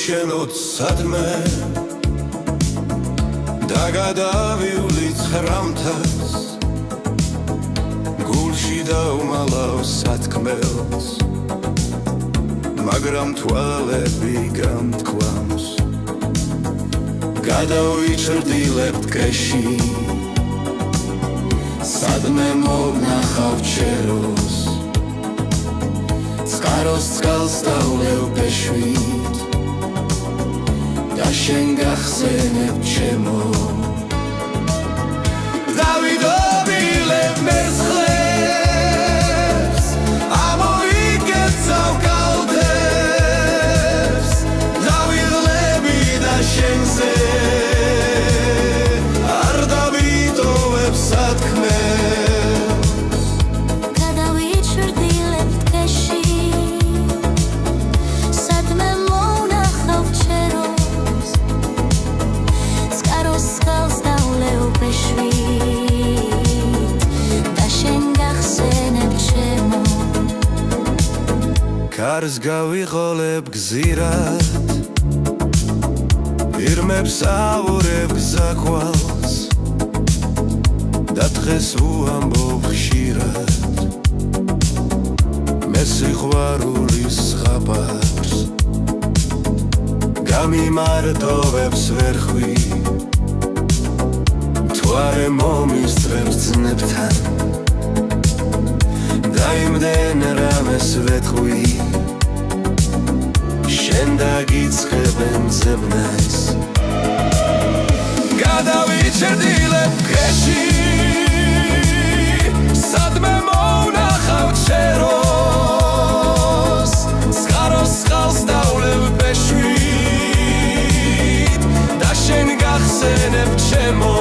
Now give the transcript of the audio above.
შენოთ სადმე და გადავივლი ცხრამთას გულში დავმალავ სათქმელს მაგრამ თვალები გამთქვამს გადავიჭრდილებ ტყეში სადმე მოვნახავ ჩეროს წყაროს წყალს დავლევ ბეშვით და შენ გახსენებ ჩემო დავიდობილებ მერცხლებს ამოვიკეცავ კალდებს დავიღლები და შენზე არ დავიტოვებ სათქმელს გადავიჭრდილებ ტყეში სადმე მოვნახავ ჩეროს წყაროს წყალს დავლევ ბეშვით და შენ გახსენებ ჩემო კარს გავიყოლებ გზირად ირმებს ავურებ გზაკვალს და დღეს უამბობ ხშირად მე სიყვარულის ზღაპარს გამიმარტოვებს ვერხვი მთვარე მომისწრებს ძნებთან და იმდენ რამეს ვეთყვი შენ დაგიცხებენ ძებნას გადავიჭრდილებ ტყეში სადმე მოვნახავ ჩეროს წყაროს წყალს დავლევ ბეშვით და შენ გახსენებ ჩემო